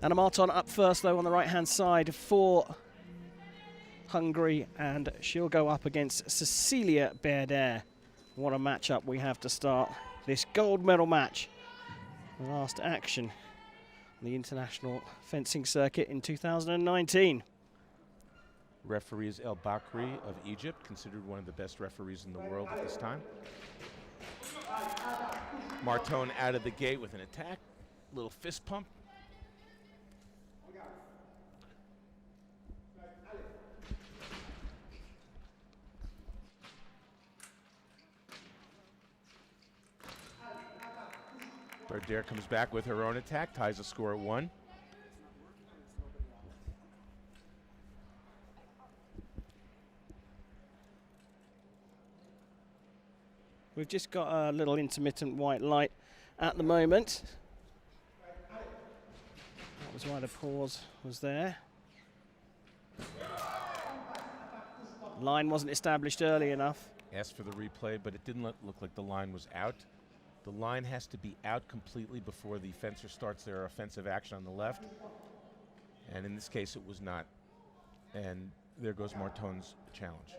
Anna Marton up first, though, on the right-hand side for Hungary, and she'll go up against Cecilia Berder. What a matchup we have to start this gold medal match. The last action on the international fencing circuit in 2019. Referee is El Bakri of Egypt, considered one of the best referees in the world at this time. Marton out of the gate with an attack, little fist pump. Berder comes back with her own attack, ties the score at 1. We've just got a little intermittent white light at the moment. That was why the pause was there. Line wasn't established early enough. Asked for the replay, but it didn't look like the line was out. The line has to be out completely before the fencer starts their offensive action on the left. And in this case, it was not. And there goes Marton's challenge.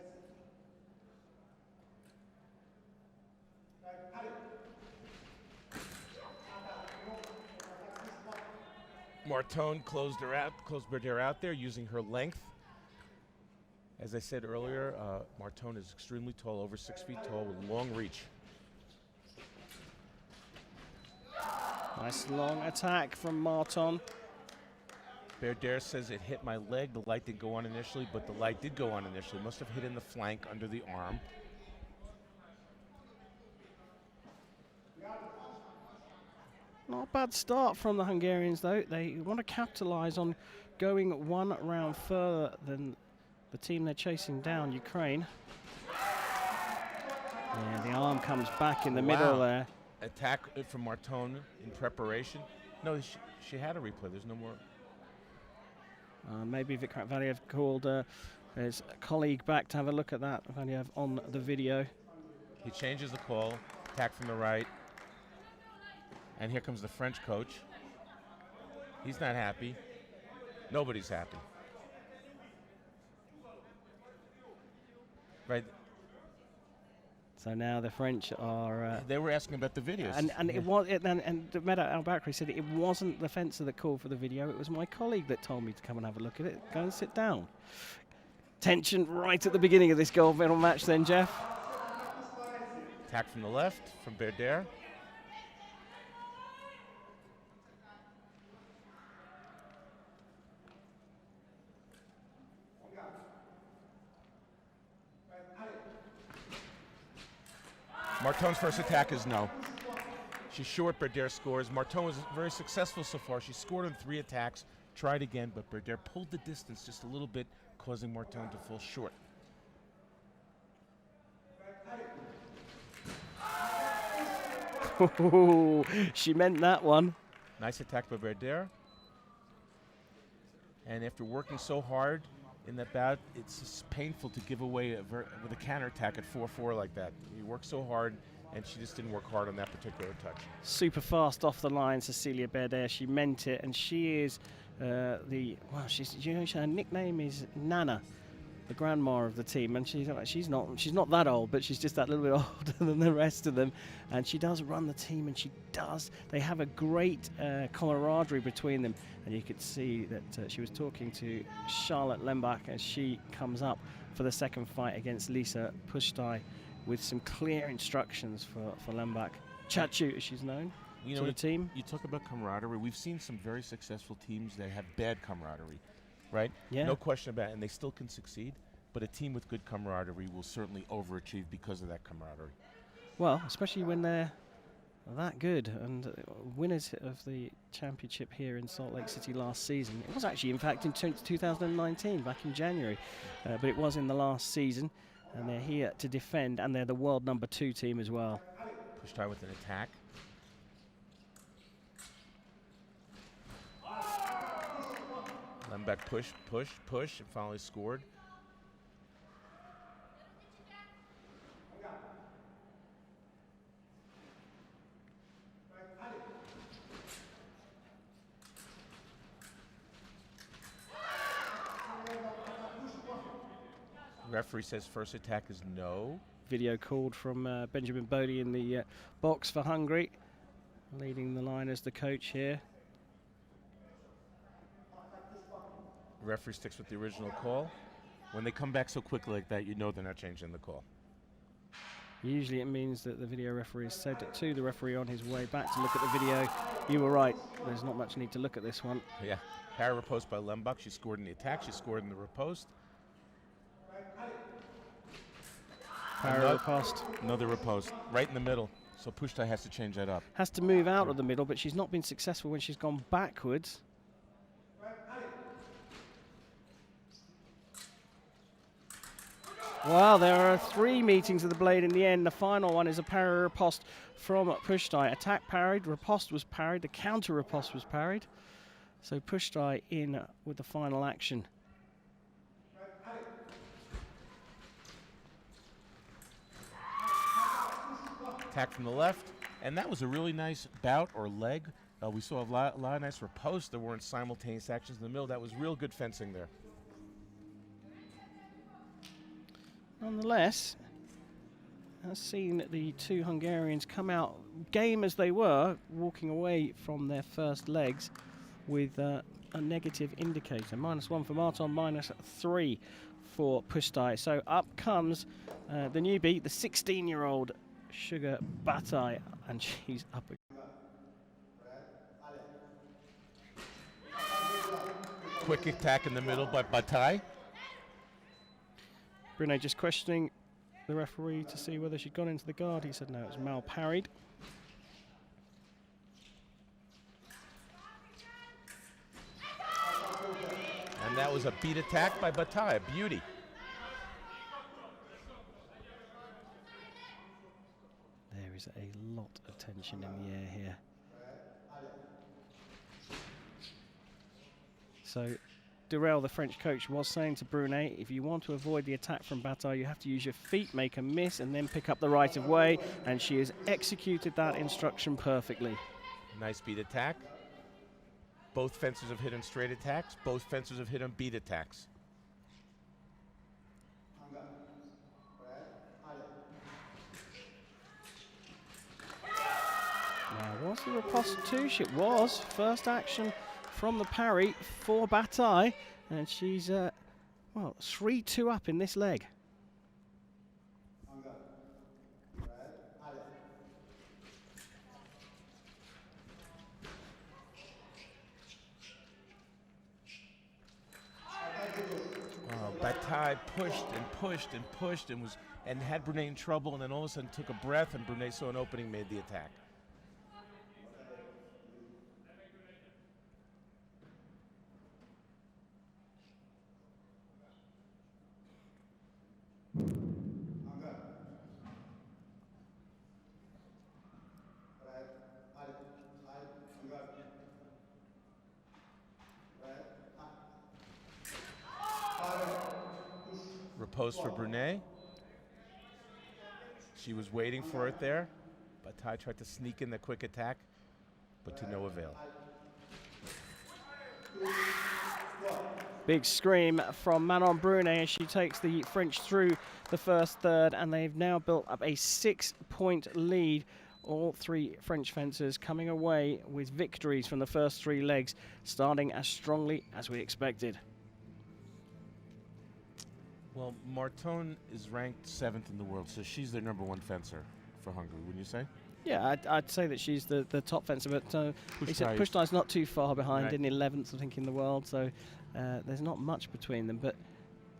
Marton closed Berder out there using her length. As I said earlier, Marton is extremely tall, over 6 feet tall, with long reach. Nice long attack from Marton. Berder says it hit my leg. The light didn't go on initially, but the light did go on initially. Must have hit in the flank under the arm. Not a bad start from the Hungarians, though. They want to capitalize on going one round further than the team they're chasing down, Ukraine. Yeah, the arm comes back in the middle there. Attack from Marton in preparation. No, she had a replay. There's no more. Maybe Vikram Valiev called his colleague back to have a look at that. Valiev on the video. He changes the call. Attack from the right. And here comes the French coach. He's not happy. Nobody's happy. Right. So now the French are. They were asking about the videos. And it was. And Mehmet Al-Bakri said it wasn't the fencer that called for the video. It was my colleague that told me to come and have a look at it. Go and sit down. Tension right at the beginning of this gold medal match, then, Jeff. Attack from the left from Berder. Marton's first attack is no. She's short, Berder scores. Marton was very successful so far. She scored on 3 attacks, tried again, but Berder pulled the distance just a little bit, causing Marton to fall short. She meant that one. Nice attack by Berder. And after working so hard in that bout, it's just painful to give away with a counterattack at 4-4 like that. You work so hard, and she just didn't work hard on that particular touch. Super fast off the line, Cecilia Berder. She meant it, and she is her nickname is Nana, the grandma of the team, and she's not that old, but she's just that little bit older than the rest of them, and she does run the team, and they have a great camaraderie between them, and you could see that she was talking to Charlotte Lembach as she comes up for the second fight against Lisa Pushtai with some clear instructions for Lembach. Chachu, as she's known, to the team. You talk about camaraderie. We've seen some very successful teams that have bad camaraderie. Right? Yeah. No question about it, and they still can succeed, but a team with good camaraderie will certainly overachieve because of that camaraderie. Well, especially when they're that good, and winners of the championship here in Salt Lake City last season. It was actually, in fact, in 2019, back in January, but it was in the last season, and they're here to defend, and they're the world #2 team as well. Pushed high with an attack. Lembach push, and finally scored. Referee says first attack is no. Video called from Benjamin Bodie in the box for Hungary, leading the line as the coach here. Referee sticks with the original call. When they come back so quickly like that, you know they're not changing the call. Usually it means that the video referee has said it to the referee on his way back to look at the video. You were right. There's not much need to look at this one. Yeah. Para riposte by Lembach. She scored in the attack. She scored in the riposte. Para riposte. Another riposte. Right in the middle. So Pushtai has to change that up. Has to move out of the middle, but she's not been successful when she's gone backwards. Well, there are 3 meetings of the blade in the end. The final one is a para riposte from Pushtai. Attack parried, riposte was parried, the counter riposte was parried. So Pushtai in with the final action. Attack from the left, and that was a really nice bout or leg. We saw a lot of nice riposte. There weren't simultaneous actions in the middle. That was real good fencing there. Nonetheless, I've seen the 2 Hungarians come out, game as they were, walking away from their first legs with a negative indicator. -1 for Marton, -3 for Pushtai. So up comes the newbie, the 16-year-old Sugar Batai, and she's up again. Quick attack in the middle by Batai. Brune just questioning the referee to see whether she'd gone into the guard. He said no, it was mal parried. And that was a beat attack by Batai, a beauty. There is a lot of tension in the air here. So Durrell, the French coach, was saying to Brune, if you want to avoid the attack from Batai, you have to use your feet, make a miss, and then pick up the right of way. And she has executed that instruction perfectly. Nice beat attack. Both fencers have hit on straight attacks. Both fencers have hit on beat attacks. Now, was the riposte touche? It was. First action from the parry for Batai, and she's, well, 3-2 up in this leg. Batai pushed and pushed and pushed and had Brune in trouble, and then all of a sudden took a breath, and Brune saw an opening, made the attack. Riposte for Brune. She was waiting for it there. Batai tried to sneak in the quick attack, but to no avail. Big scream from Manon Brune as she takes the French through the first third, and they've now built up a 6-point lead. All 3 French fencers coming away with victories from the first 3 legs, starting as strongly as we expected. Well, Marton is ranked 7th in the world, so she's their #1 fencer for Hungary, wouldn't you say? Yeah, I'd say that she's the top fencer, but Pushtai's not too far behind, right. In 11th, I think, in the world, so there's not much between them. But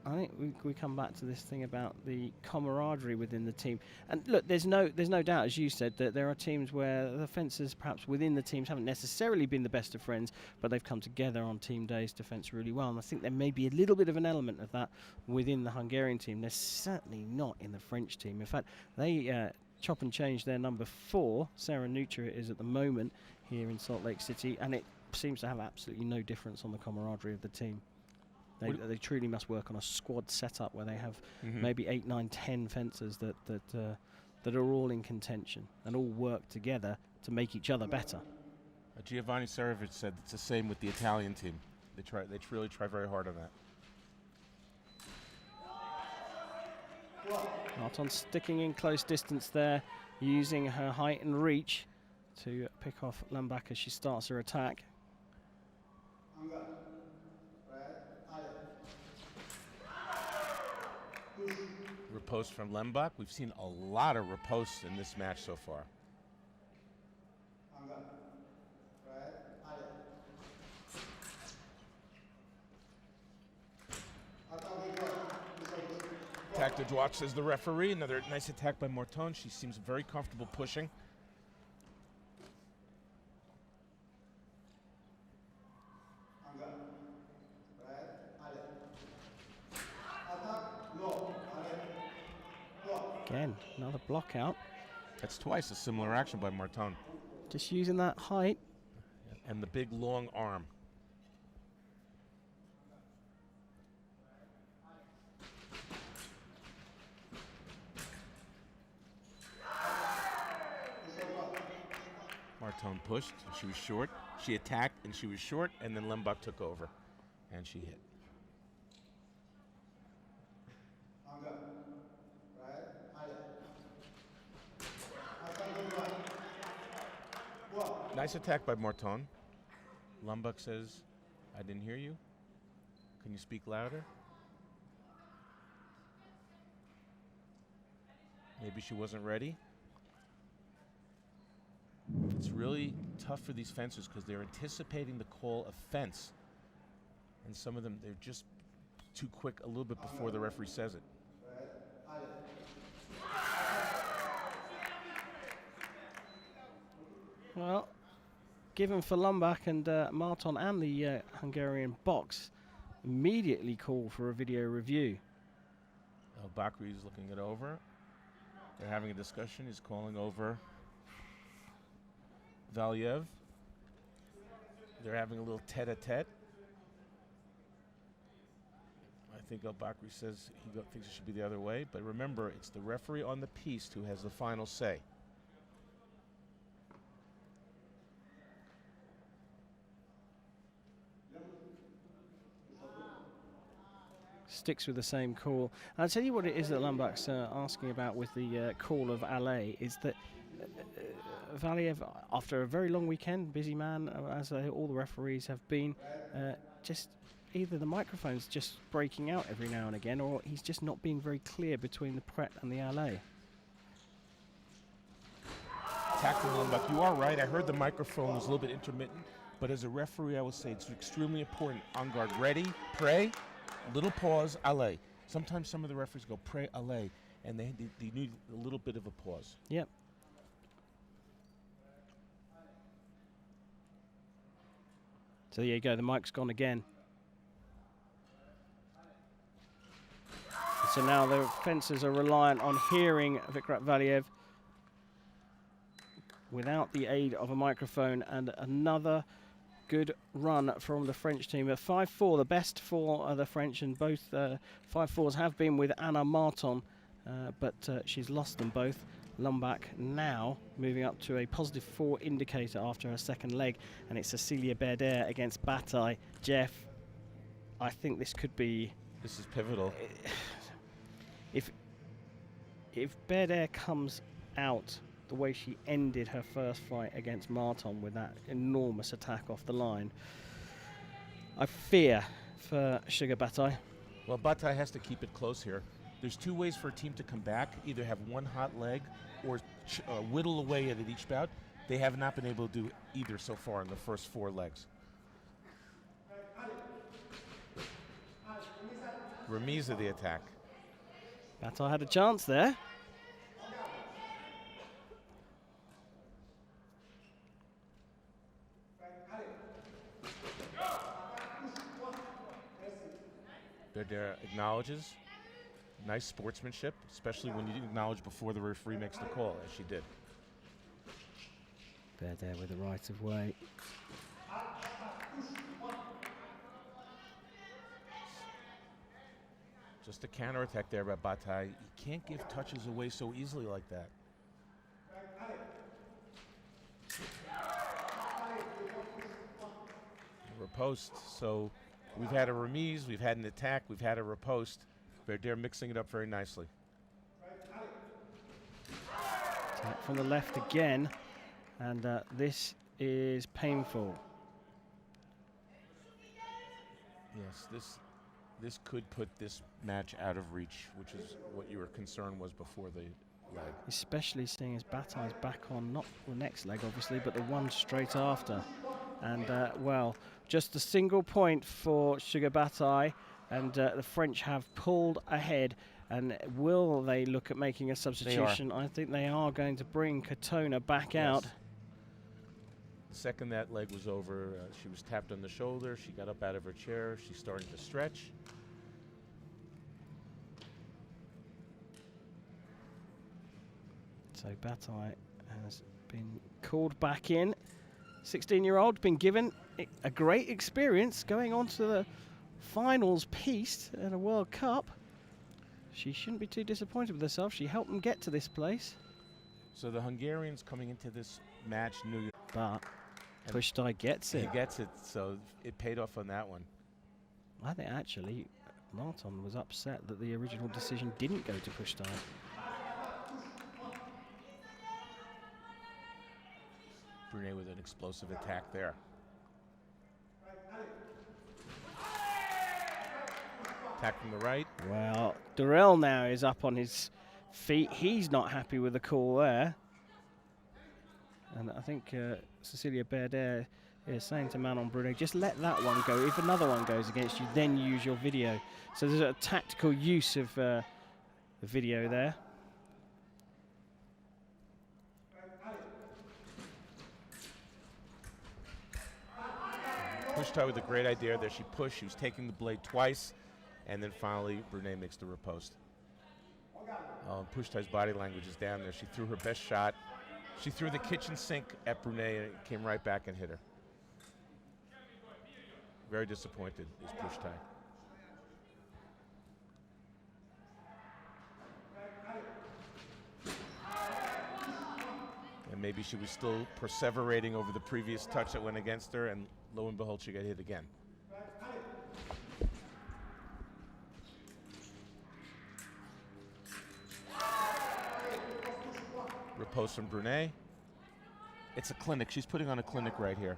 I think we come back to this thing about the camaraderie within the team. And look, there's no doubt, as you said, that there are teams where the fencers perhaps within the teams haven't necessarily been the best of friends, but they've come together on team days to fence really well. And I think there may be a little bit of an element of that within the Hungarian team. There's certainly not in the French team. In fact, they chop and change their number 4. Sarah Nutra is at the moment here in Salt Lake City, and it seems to have absolutely no difference on the camaraderie of the team. They truly must work on a squad setup where they have maybe 8, 9, 10 fencers that are all in contention and all work together to make each other better. Giovanni Sarovic said it's the same with the Italian team. They really try very hard on that. Marton sticking in close distance there, using her height and reach to pick off Lambach as she starts her attack. Riposte from Lembach. We've seen a lot of ripostes in this match so far. Attack to droite, says the referee. Another nice attack by Marton. She seems very comfortable pushing. Again, another block out. That's twice a similar action by Marton. Just using that height. And the big long arm. Marton pushed, and she was short. She attacked, and she was short, and then Lembach took over, and she hit. Nice attack by Marton. Lembach says, I didn't hear you. Can you speak louder? Maybe she wasn't ready. It's really tough for these fencers because they're anticipating the call of fence. And some of them, they're just too quick a little bit before the referee says it. Well, given for Lambach, and Marton and the Hungarian box immediately call for a video review. Bakri is looking it over. They're having a discussion. He's calling over Valiev. They're having a little tete-a-tete. I think Bakri says he thinks it should be the other way, but remember, it's the referee on the piste who has the final say. Sticks with the same call. I'll tell you what it is that Lambach's asking about with the call of Allais is that Valiev, after a very long weekend, busy man, as all the referees have been, just either the microphone's just breaking out every now and again, or he's just not being very clear between the Pret and the Allais. Attack from Lembach. You are right. I heard the microphone was a little bit intermittent, but as a referee, I would say it's extremely important. On guard, ready, pray, little pause, Allais. Sometimes some of the referees go pray, Allais, and they need a little bit of a pause. Yep. So there you go, the mic's gone again. So now the fencers are reliant on hearing Vikrat Valiev without the aid of a microphone, and another good run from the French team. At 5-4, the best for the French, and both 5-4s have been with Anna Marton, but she's lost them both. Lambach now moving up to a +4 indicator after her second leg, and it's Cecilia Berder against Bataille. Jeff, I think this could be... This is pivotal. If Berder comes out the way she ended her first fight against Marton with that enormous attack off the line, I fear for Sugar Bataille. Well, Bataille has to keep it close here. There's two ways for a team to come back, either have one hot leg or whittle away at it each bout. They have not been able to do either so far in the first 4 legs. Remise of the attack. Bataille had a chance there. Berder acknowledges. Nice sportsmanship, especially when you acknowledge before the referee makes the call, as she did. Berder with the right of way. Just a counterattack there by Bataille. You can't give touches away so easily like that. Riposte. So we've had a remise, we've had an attack, we've had a riposte. Berder mixing it up very nicely. from the left again, and this is painful. Yes, this could put this match out of reach, which is what your concern was before the leg. Especially seeing as Batai's back on, not the next leg obviously, but the one straight after. And well, just a single point for Sugar Batai, and the French have pulled ahead. And will they look at making a substitution? I think they are going to bring Katona back out. The second that leg was over, she was tapped on the shoulder. She got up out of her chair. She's starting to stretch. So Batai has been called back in. 16-year-old, been given a great experience going on to the finals piece at a World Cup. She shouldn't be too disappointed with herself. She helped them get to this place. So the Hungarians coming into this match knew. But Pushtai gets it. He gets it, so it paid off on that one. I think actually Marton was upset that the original decision didn't go to Pushtai. Brunei with an explosive attack there. Attack from the right. Well, Durrell now is up on his feet. He's not happy with the call there. And I think Cecilia Berder is saying to Manon Brunei, just let that one go. If another one goes against you, then use your video. So there's a tactical use of the video there. Pushtai with a great idea there. She pushed. She was taking the blade twice. And then finally, Brunei makes the riposte. Oh, Pushtai's body language is down there. She threw her best shot. She threw the kitchen sink at Brunei, and it came right back and hit her. Very disappointed is Pushtai. And maybe she was still perseverating over the previous touch that went against her, and lo and behold, she got hit again. Riposte from Brunei. It's a clinic. She's putting on a clinic right here.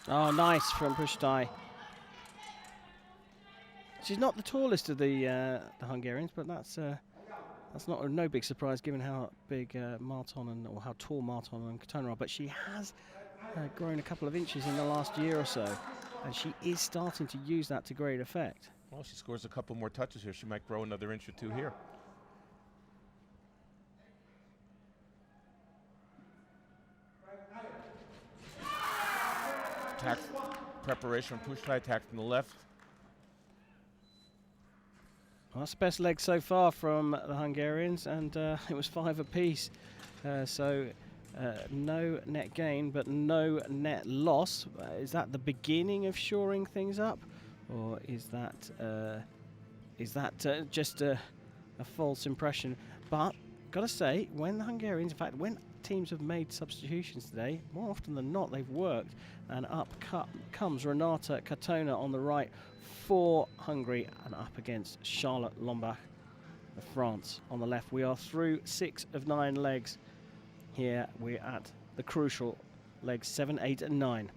Oh, nice from Pushtai. She's not the tallest of the Hungarians, but that's not no big surprise given how big Marton or how tall Marton and Katona are. But she has grown a couple of inches in the last year or so, and she is starting to use that to great effect. Well, she scores a couple more touches here. She might grow another inch or two here. Attack preparation from Pushtai, attack from the left. Well, that's the best leg so far from the Hungarians, and it was 5 apiece. So no net gain, but no net loss. Is that the beginning of shoring things up, or is that just a false impression? But gotta say, when the Hungarians, in fact, when teams have made substitutions today, more often than not, they've worked. And up comes Renata Katona on the right for Hungary, and up against Charlotte Lombach of France on the left. We are through 6 of 9 legs. Here we're at the crucial legs 7, 8, and 9.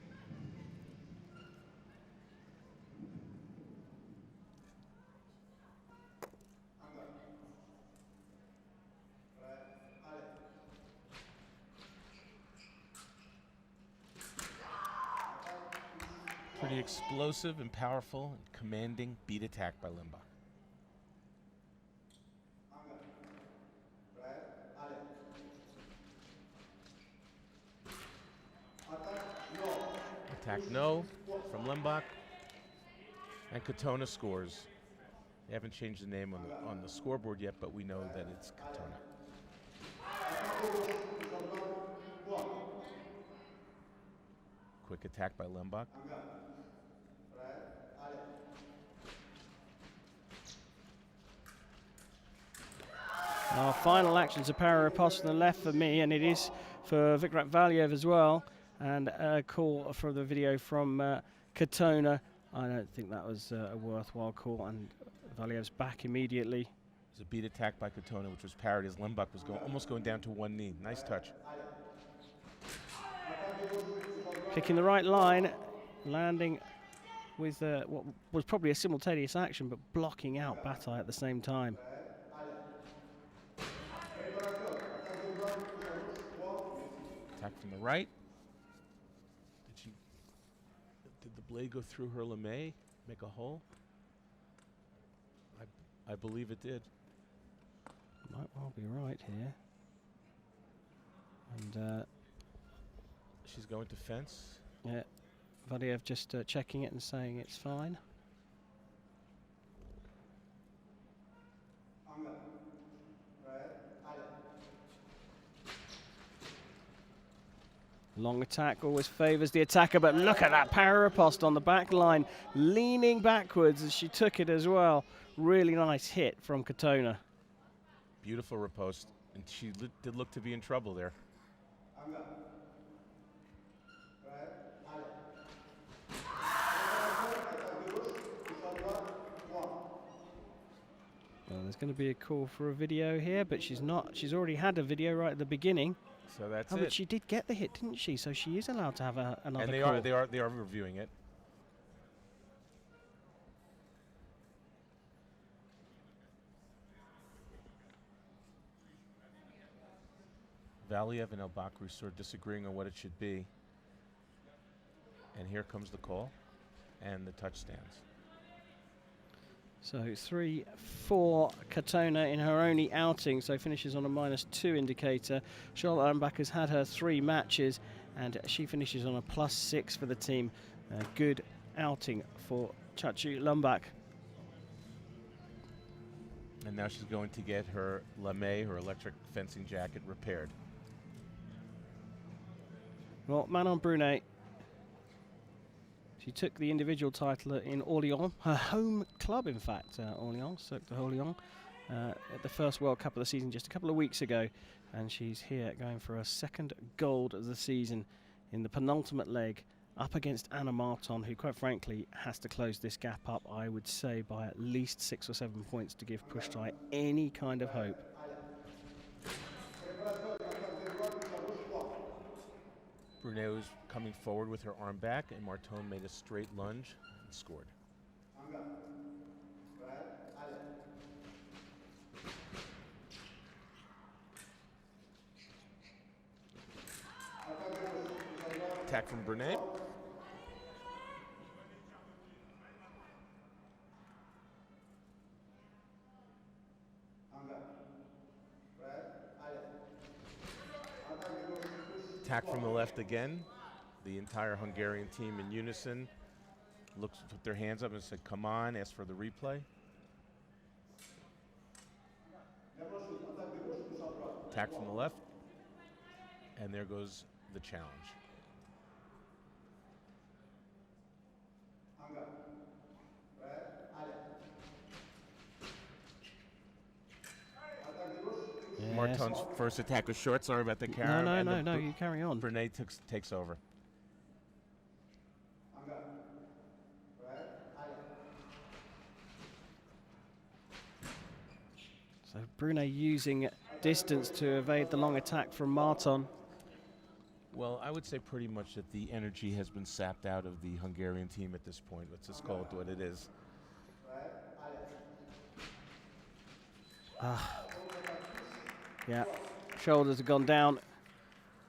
Pretty explosive and powerful and commanding beat attack by Limbach. Attack no from Limbach. And Katona scores. They haven't changed the name on the scoreboard yet, but we know that it's Katona. Quick attack by Limbach. Our final action's a para riposte on the left for me, and it is for Vikrat Valiev as well. and a call for the video from Katona. I don't think that was a worthwhile call, and Valiev's back immediately. It was a beat attack by Katona, which was parried as Lembach was almost going down to one knee. Nice touch. Picking the right line, landing with what was probably a simultaneous action, but blocking out Bataille at the same time. Attack from the right. Did the blade go through her lame, make a hole? I believe it did. Might well be right here. And she's going to fence. Yeah, Valiev just checking it and saying it's fine. Long attack always favours the attacker, but look at that power riposte on the back line, leaning backwards as she took it as well. Really nice hit from Katona. Beautiful riposte, and she did look to be in trouble there. Well, there's going to be a call for a video here, but she's not. She's already had a video right at the beginning. So that's it. But she did get the hit, didn't she? So she is allowed to have another and call. they are reviewing it. Valiev and El Bakri sort of disagreeing on what it should be. And here comes the call and the touch stands. So 3-4 Katona in her only outing, so finishes on a -2 indicator. Charlotte Lembach has had her 3 matches, and she finishes on a +6 for the team. A good outing for Chachu Lembach. And now she's going to get her lame, her electric fencing jacket, repaired. Well, Manon Brunet, she took the individual title in Orléans, her home club, in fact, Orléans, Cirque de Orléans, at the first World Cup of the season just a couple of weeks ago. And she's here going for her 2nd gold of the season in the penultimate leg, up against Anna Marton, who, quite frankly, has to close this gap up, I would say, by at least 6 or 7 points to give Pushtai any kind of hope. Brunet was coming forward with her arm back, and Marton made a straight lunge and scored. Attack from Brunet. Attack from the left again. The entire Hungarian team in unison took their hands up and said, come on, asked for the replay. Attack from the left. And there goes the challenge. Yes. Marton's first attack was short. Sorry about the carry. No, you carry on. Brunet takes over. So Brunet using distance to evade the long attack from Marton. Well, I would say pretty much that the energy has been sapped out of the Hungarian team at this point. Let's just call it what it is. Yeah, shoulders have gone down.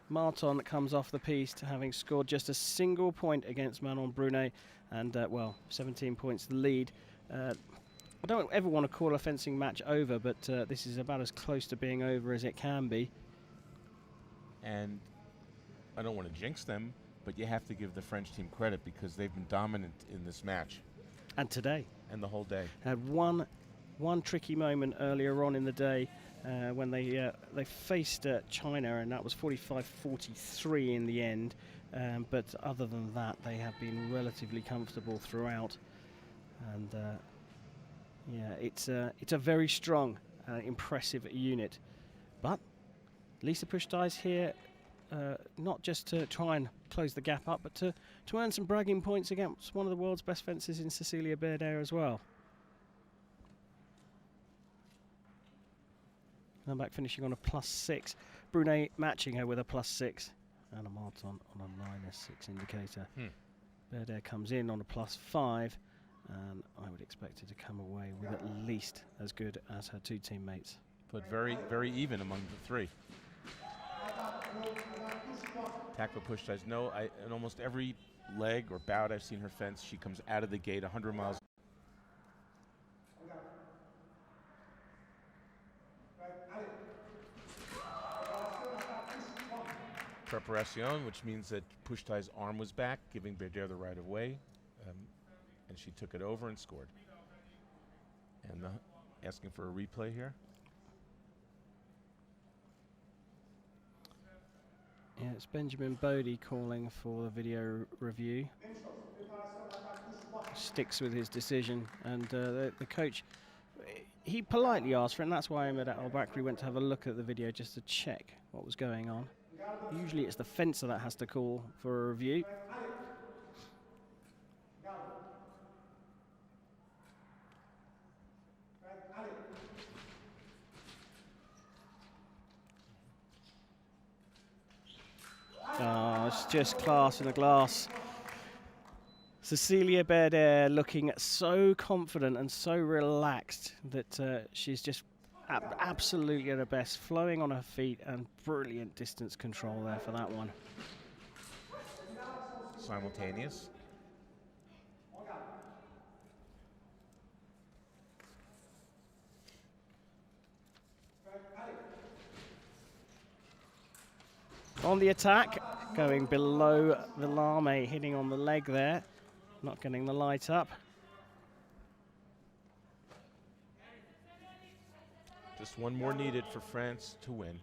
Marton comes off the piste, having scored just a single point against Manon Brunet, and well, 17 points the lead. I don't ever want to call a fencing match over, but this is about as close to being over as it can be. And I don't want to jinx them, but you have to give the French team credit because they've been dominant in this match. And today. And the whole day. Had one tricky moment earlier on in the day when they faced China, and that was 45-43 in the end. But other than that, they have been relatively comfortable throughout. And yeah, it's a very strong, impressive unit. But Lisa Pushtai's here not just to try and close the gap up, but to earn some bragging points against one of the world's best fencers in Cecilia Berder as well. Back finishing on a +6. Brunet matching her with a +6. And a Martin on a -6 indicator. Berder comes in on a +5. And I would expect her to come away with at least as good as her two teammates. But very, very even among the three. Tackle push ties. No, in almost every leg or bout I've seen her fence, she comes out of the gate 100 miles. Preparación, which means that push tie's arm was back, giving Berder the right of way. And she took it over and scored. And asking for a replay here. Yeah, it's Benjamin Bodie calling for the video review. Sticks with his decision, and the coach, he politely asked for it, and that's why Ahmed Al-Bakri went to have a look at the video just to check what was going on. Usually it's the fencer that has to call for a review. Oh, it's just class in a glass. Cecilia Berder looking so confident and so relaxed that she's just absolutely at her best, flowing on her feet, and brilliant distance control there for that one. Simultaneous. On the attack, going below the lame, hitting on the leg there, not getting the light up. Just one more needed for France to win.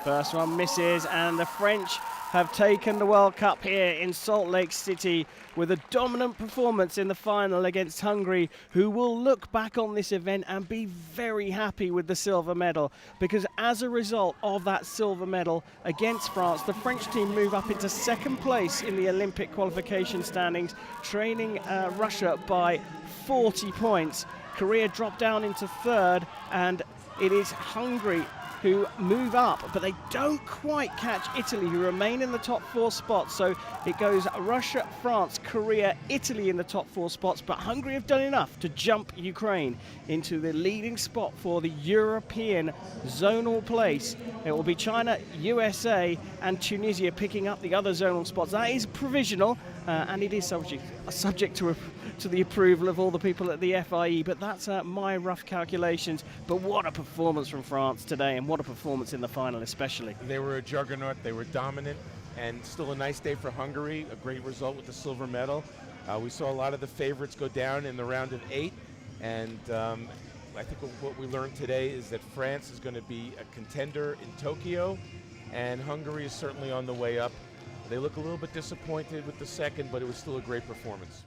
First one misses, and the French have taken the World Cup here in Salt Lake City with a dominant performance in the final against Hungary, who will look back on this event and be very happy with the silver medal, because as a result of that silver medal against France, the French team move up into second place in the Olympic qualification standings, trailing Russia by 40 points. Korea dropped down into third, and it is Hungary who move up, but they don't quite catch Italy, who remain in the top 4 spots. So it goes Russia, France, Korea, Italy in the top 4 spots, but Hungary have done enough to jump Ukraine into the leading spot for the European zonal place. It will be China, USA, and Tunisia picking up the other zonal spots. That is provisional, and it is subject to the approval of all the people at the FIE, but that's my rough calculations. But what a performance from France today, and what a performance in the final especially. They were a juggernaut, they were dominant, and still a nice day for Hungary, a great result with the silver medal. We saw a lot of the favorites go down in the round of 8, and I think what we learned today is that France is going to be a contender in Tokyo, and Hungary is certainly on the way up. They look a little bit disappointed with the second, but it was still a great performance.